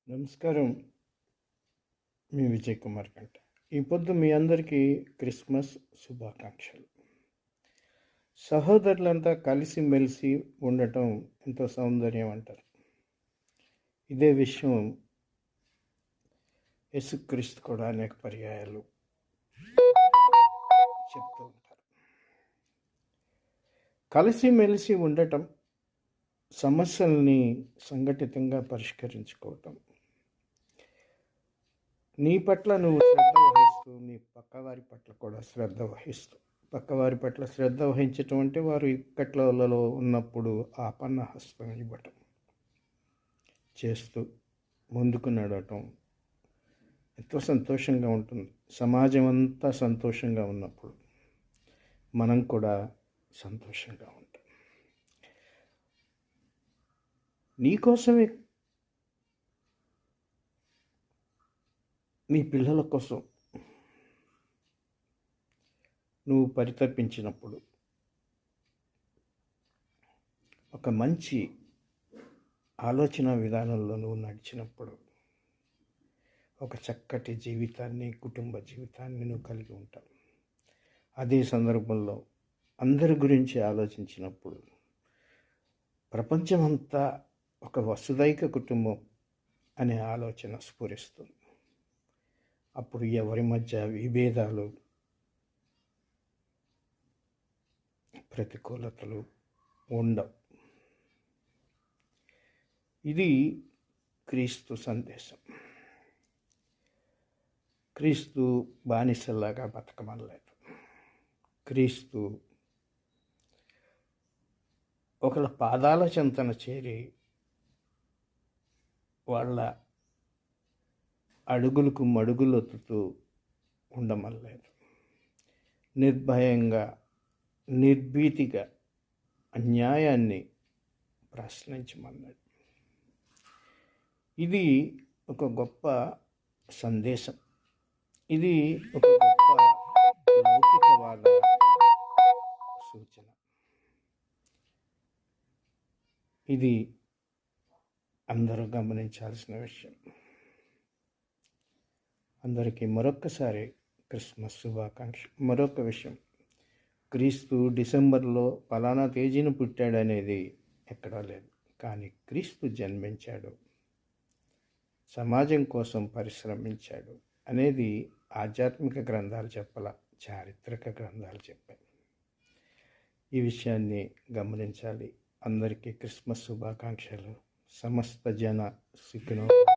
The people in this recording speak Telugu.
నమస్కారం. మీ విజయ్ కుమార్ గంట. ఈ పొద్దు మీ అందరికీ క్రిస్మస్ శుభాకాంక్షలు. సహోదరులంతా కలిసిమెలిసి ఉండటం ఎంతో సౌందర్యం అంటారు. ఇదే విషయం యేసుక్రీస్తు కూడా అనేక పర్యాయాలు చెప్తూ ఉంటారు. కలిసిమెలిసి ఉండటం, సమస్యల్ని సంఘటితంగా పరిష్కరించుకోవటం, నీ పట్ల నువ్వు శ్రద్ధ వహిస్తూ నీ పక్కవారి పట్ల కూడా శ్రద్ధ వహిస్తూ, పక్కవారి పట్ల శ్రద్ధ వహించటం అంటే వారు ఇక్కట్లలో ఉన్నప్పుడు ఆపన్న హస్తం ఇవ్వటం చేస్తూ ముందుకు నడవటం ఎంతో సంతోషంగా ఉంటుంది. సమాజం అంతా సంతోషంగా ఉన్నప్పుడు మనం కూడా సంతోషంగా ఉంటాం. నీకోసమే, నీ పిల్లల కోసం నువ్వు పరితపించినప్పుడు, ఒక మంచి ఆలోచన విధానంలో నువ్వు నడిచినప్పుడు, ఒక చక్కటి జీవితాన్ని, కుటుంబ జీవితాన్ని నువ్వు కలిగి ఉంటావు. అదే సందర్భంలో అందరి గురించి ఆలోచించినప్పుడు ప్రపంచమంతా ఒక వసుదైక కుటుంబం అనే ఆలోచన స్ఫురిస్తుంది. అప్పుడు ఎవరి మధ్య విభేదాలు, ప్రతికూలతలు ఉండవు. ఇది క్రీస్తు సందేశం. క్రీస్తు బానిసలాగా బతకమనలేదు. క్రీస్తు ఒకళ్ళ పాదాల చెంతన చేరి వాళ్ళ అడుగులకు మడుగులొత్తుతూ ఉండమనలేదు. నిర్భయంగా, నిర్భీతిగా అన్యాయాన్ని ప్రశ్నించమన్నాడు. ఇది ఒక గొప్ప సందేశం. ఇది ఒక గొప్ప లౌకికవాద సూచన. ఇది అందరూ గమనించాల్సిన విషయం. అందరికీ మరొక్కసారి క్రిస్మస్ శుభాకాంక్ష. మరొక విషయం, క్రీస్తు డిసెంబర్లో ఫలానా తేదీన పుట్టాడనేది ఎక్కడా లేదు. కానీ క్రీస్తు జన్మించాడు, సమాజం కోసం పరిశ్రమించాడు అనేది ఆధ్యాత్మిక గ్రంథాలు చెప్పాల, చారిత్రక గ్రంథాలు చెప్పాయి. ఈ విషయాన్ని గమనించాలి. అందరికీ క్రిస్మస్ శుభాకాంక్షలు. సమస్త జన సుఖినో